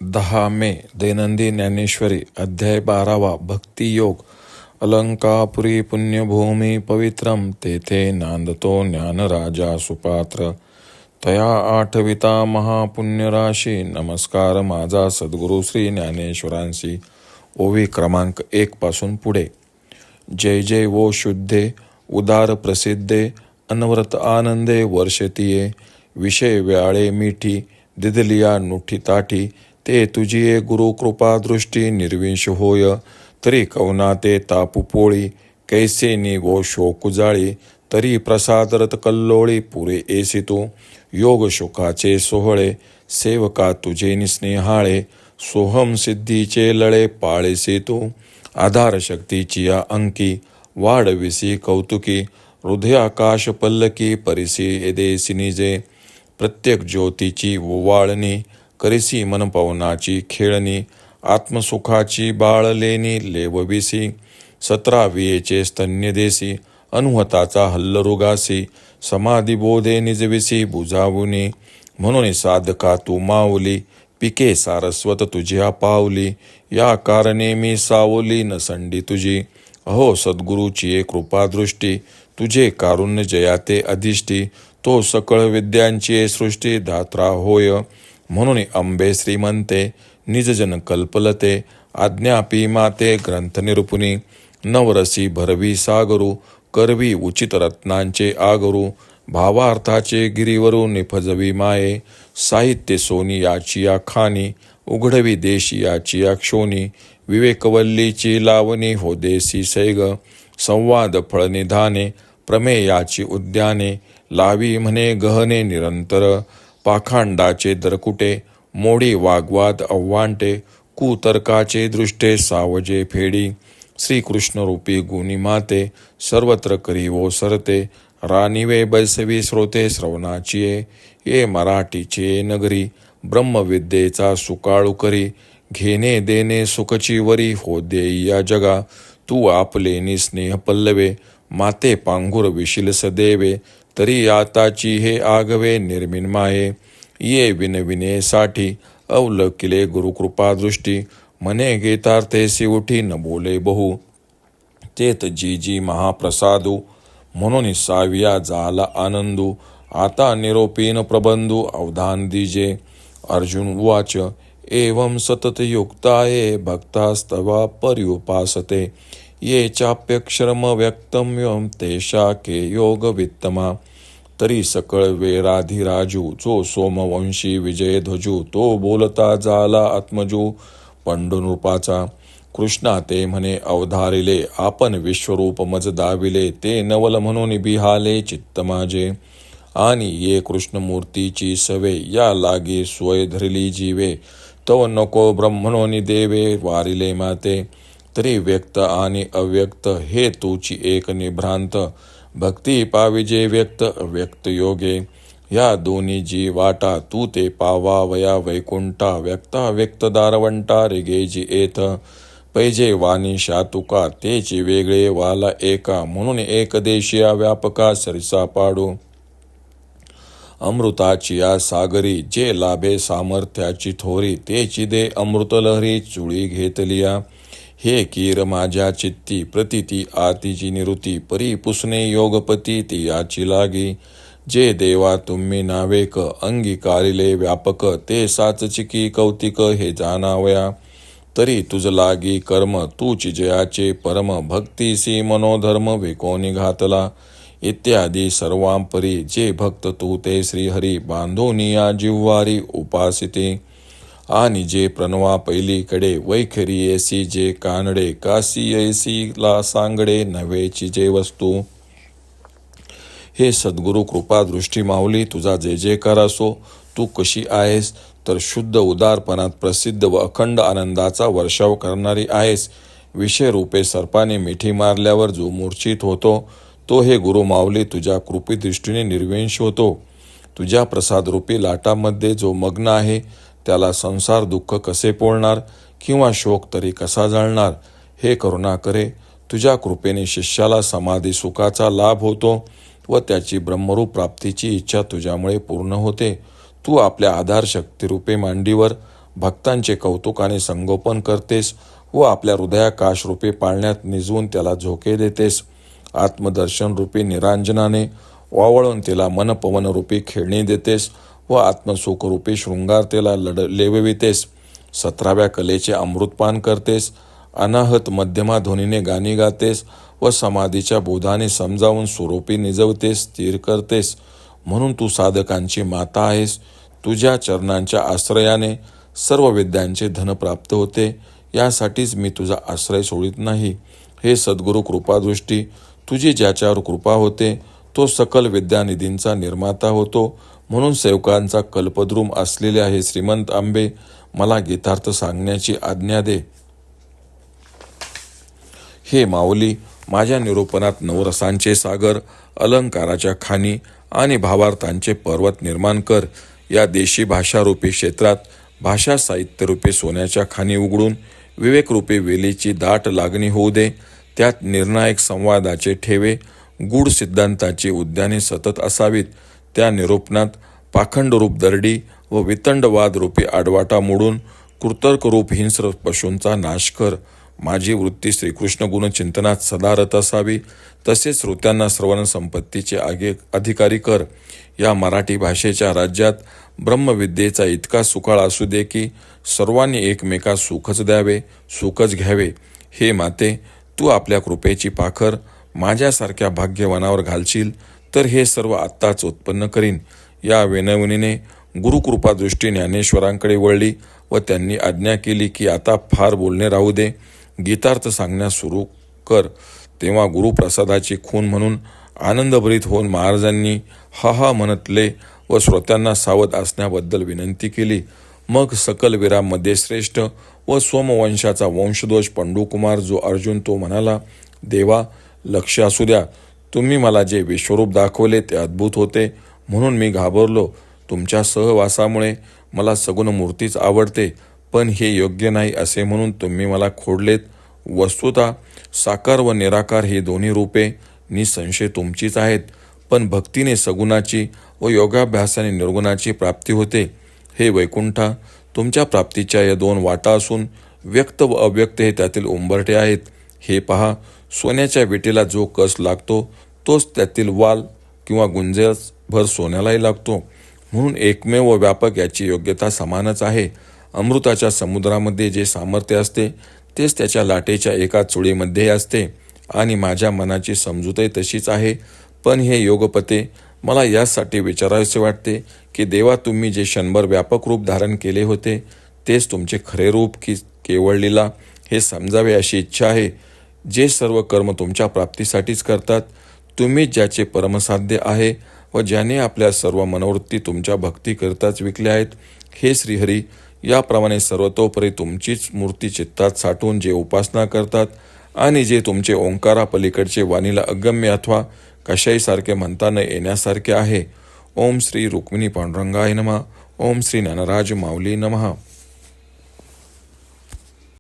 10 मे दैनंदिन ज्ञानेश्वरी अध्याय 12वा भक्तियोग. अलंकापुरी पुण्यभूमी पवित्रम तेथे नांदतो ज्ञानराजा सुपात्र. तया आठविता महापुण्यराशी नमस्कार माझा सद्गुरु श्री ज्ञानेश्वरांशी. ओवी क्रमांक 1 पासून पुढे. जय जय वो शुद्धे उदार प्रसिद्धे अनवरत आनंदे वर्षतीये. विषय व्याळे मिठी दिदलिया नुठी ताठी. ते तुझी गुरु कृपा दृष्टी निर्विंश होय. तरी कवना ते तापू पोळी कैसे निगो शोक जाळी. तरी प्रसादरत कल्लोळी पुरे एसी तू. योग शोकाचे सोहळे सेवका तुझे निस्नेहाळे. सोहम सिद्धीचे लळे पाळेसे तू. आधार शक्तीची या अंकी वाढविसी कौतुकी. हृदय आकाश पल्लकी परिसी देसी निजे. प्रत्येक ज्योतीची ओवाळणी करिसी मन पवनाची खेळणी. आत्मसुखाची बाळलेनी लेवविसी. 17 स्तन्य देसी अनुहताचा हल्लरुगासी. समाधी बोधे निजविसी बुजावुनी. म्हणून साधका तू माऊली पिके सारस्वत तुझ्या पावली. या कारणे मी सावली नसंडी तुझी. अहो सद्गुरूची कृपादृष्टी तुझे कारुण्य जयाते अधिष्ठी. तो सकळ विद्यांची सृष्टी धात्रा होय. म्हणून अंबे श्रीमंते निजजन कल्पलते. आज्ञापी माते ग्रंथ निरूपुनी. नवरसी भरवी सागरू करवी उचित रत्नांचे आगरू. भावार्थाचे गिरीवरू निफजवी माये. साहित्य सोनी याची या खानी उघडवी देशी याची या क्षोनी. विवेकवल्लीची लावणी हो देसी सैग. संवाद फळनिधाने प्रमेयाची उद्याने. लावी म्हणे गहने निरंतर. पाखांडाचे दरकुटे मोडी वाग्वाद अव्वांटे. कुतर्काचे दृष्टे सावजे फेडी. श्रीकृष्ण रूपी गुणी माते सर्वत्र करी वो सरते. रानिवे बैसवी श्रोते श्रवणाची ये मराठीचे नगरी. ब्रह्मविद्येचा सुकाळू करी घेणे देणे सुखची वरी हो देई या जगा. तू आपले निस्नेह पल्लवे माते पांघुर विशिलस देवे. तरी आताची हे आगवे निर्मिन माये. ये विनविनेसाठी अवलकिले गुरुकृपा दृष्टी. मने गीतार्थेसी उठी न बोले बहु. तेत जी जी महाप्रसादू म्हणून साविया झाला आनंदू. आता निरोपीन प्रबंधू अवधान दीजे. अर्जुन उवाच एवं सतत युक्ताये भक्तास्तवा पर्युपासते. ये चाप्यक्षरम व्यक्तम्यम तेषा के योग वित्तमा. तरी सकळ वेराधिराजू जो सोमवंशी विजय ध्वजू. तो बोलता झाला आत्मजू पंडुनृपाचा. कृष्णा ते म्हणे अवधारिले आपण विश्वरूप मज दाविले. ते नवल म्हणून बिहाले चित्त माझे. आणि ये कृष्णमूर्तीची सवे या लागे सोय धरली जीवे. तव नको ब्रह्मणोनी देवे वारिले माते. तरी व्यक्त आणि अव्यक्त हे तुची एक निभ्रांत. भक्ती पाविजे व्यक्त अव्यक्त योगे. या दोन्ही जी वाटा तू ते पावा वया वैकुंठा. व्यक्ता व्यक्त दारवंटा रिगे जी येथ. पैजे वाणी शातुका तेची वेगळे वाला एका. म्हणून एक देशिया व्यापका सरिसा पाडू. अमृताची या सागरी जे लाभे सामर्थ्याची थोरी. तेची दे अमृतलहरी चुळी घेतलिया. हे कीर माझ्या चित्ती प्रतिती आतीची निवृत्ती. परी पुसणे योगपती ती याची लागी. जे देवा तुम्ही नावेक अंगीकारिले व्यापक. ते साचचिकी कौतिक हे जाणावया. तरी तुझ लागी कर्म तूची जयाचे परम. भक्तीसी मनोधर्म विकोणी घातला. इत्यादी सर्वांपरी जे भक्त तू ते श्रीहरी. बांधोनिया जिव्हारी उपासिते. आणि जे प्रणवा पहिलीकडे वैखरी येसी जे कानडे. काशी येसी ला सांगडे नव्हेची जे वस्तू. हे सद्गुरु कृपा दृष्टी माऊली तुझा जय जयकार असो. तू कशी आहेस तर शुद्ध उदारपणात प्रसिद्ध व अखंड आनंदाचा वर्षाव करणारी आहेस. विषय रूपे सर्पाने मिठी मारल्यावर जो मूर्छित होतो तो हे गुरु माऊली तुझ्या कृपी दृष्टीने निर्विंश होतो. तुझ्या प्रसादरूपी लाटामध्ये जो मग्न आहे त्याला संसार दुःख कसे पोळणार किंवा शोक तरी कसा जाळणार. हे करुणा करे तुझ्या कृपेने शिष्याला समाधी सुखाचा लाभ होतो व त्याची ब्रह्मरूप प्राप्तीची इच्छा तुझ्यामुळे पूर्ण होते. तू आपल्या आधार शक्तिरूपे मांडीवर भक्तांचे कौतुकाने संगोपन करतेस व आपल्या हृदयाकाश रूपी पाळण्यात निजवून त्याला झोके देतेस. आत्मदर्शन रूपी निरांजनाने वावळून तिला मनपवन रूपी खेळणी देतेस व आत्मसुख रूपी शृंगार तिला लेववितेस. 17व्या कलेचे अमृतपान करतेस. अनाहत मध्यमा ध्वनीने गाणी गातेस व समाधीच्या बोधाने समजावून स्वरूपी निजवतेस, स्थिर करतेस. म्हणून तू साधकांची माता आहेस. तुझ्या चरणांच्या आश्रयाने सर्व विद्यांचे धन प्राप्त होते. यासाठीच मी तुझा आश्रय सोडित नाही. हे सद्गुरु कृपादृष्टी, तुझी ज्याच्यावर कृपा होते तो सकल विद्यानिधींचा निर्माता होतो. म्हणून सेवकांचा कल्पद्रुम असलेले आहे श्रीमंत आंबे, मला गीतार्थ सांगण्याची आज्ञा दे. हे माऊली, माझ्या निरूपणात नवरसांचे सागर, अलंकाराच्या खाणी आणि भावार्थांचे पर्वत निर्माण कर. या देशी भाषारूपी क्षेत्रात भाषा साहित्यरूपी सोन्याच्या खाणी उघडून विवेकरूपी वेलीची दाट लागणी होऊ दे. त्यात निर्णायक संवादाचे ठेवे, गूढ सिद्धांताची उद्याने सतत असावीत. त्या निरूपणात पाखंडरूप दरडी व वितंडवादरूपी आडवाटा मोडून कृतर्करूप हिंस्र पशूंचा नाश कर. माझी वृत्ती श्रीकृष्ण गुणचिंतनात सदा रत असावी. तसेच श्रोत्यांना श्रवण संपत्तीचे अधिकारी कर. या मराठी भाषेच्या राज्यात ब्रह्मविद्येचा इतका सुकाळ असू दे की सर्वांनी एकमेकास सुखच द्यावे, सुखच घ्यावे. हे माते, तू आपल्या कृपेची पाखर माझ्यासारख्या भाग्यवानावर घालशील तर हे सर्व आत्ताच उत्पन्न करीन. या विनवणीने गुरुकृपादृष्टी ज्ञानेश्वरांकडे वळली व त्यांनी आज्ञा केली की आता फार बोलणे राहू दे, गीतार्थ सांगण्यास सुरू कर. तेव्हा गुरुप्रसादाची खून म्हणून आनंदभरीत होऊन महाराजांनी हा हा म्हणतले व श्रोत्यांना सावध असण्याबद्दल विनंती केली. मग सकल वीरांमध्ये श्रेष्ठ व सोमवंशाचा वंशदोष पंडुकुमार जो अर्जुन तो म्हणाला, देवा, लक्ष असू द्या. तुम्ही मला जे विश्वरूप दाखवले ते अद्भुत होते, म्हणून मी घाबरलो. तुमच्या सहवासामुळे मला सगुण मूर्तीच आवडते, पण हे योग्य नाही असे म्हणून तुम्ही मला खोडलेत. वस्तुतः साकार व निराकार ही दोन्ही रूपे निसंशय तुमचीच आहेत, पण भक्तीने सगुणाची व योगाभ्यासाने निर्गुणाची प्राप्ती होते. हे वैकुंठा, तुमच्या प्राप्तीच्या या दोन वाटा असून व्यक्त व अव्यक्त हे त्यातील उंबरठे आहेत. हे पहा, सोन्याच्या विटेला जो कस लागतो तोच त्यातील वाल किंवा गुंजेभर सोन्यालाही लागतो. म्हणून एकमेव व व्यापक याची योग्यता समानच आहे. अमृताच्या समुद्रामध्ये जे सामर्थ्य असते तेच त्याच्या लाटेच्या एका चुळीमध्ये असते आणि माझ्या मनाची समजूतही तशीच आहे. पण हे योगपते, मला यासाठी विचारायचे वाटते की देवा, तुम्ही जे क्षणभर व्यापक रूप धारण केले होते तेच तुमचे खरे रूप की केवळ लीला, हे समजावे अशी इच्छा आहे. जे सर्व कर्म तुमच्या प्राप्तीसाठीच करतात, तुम्ही ज्याचे परमसाध्य आहे व ज्याने आपल्या सर्व मनोवृत्ती तुमच्या भक्तीकरिताच विकल्या आहेत. हे श्रीहरी, याप्रमाणे सर्वतोपरी तुमचीच मूर्ती चित्तात साठवून जे उपासना करतात आणि जे तुमचे ओंकारा पलीकडचे वाणीला अगम्य अथवा कशाईसारखे म्हणता न येण्यासारखे आहे. ओम श्री रुक्मिणी पांडुरंगाय नमः. ओम श्री ज्ञानराज माऊली नमः.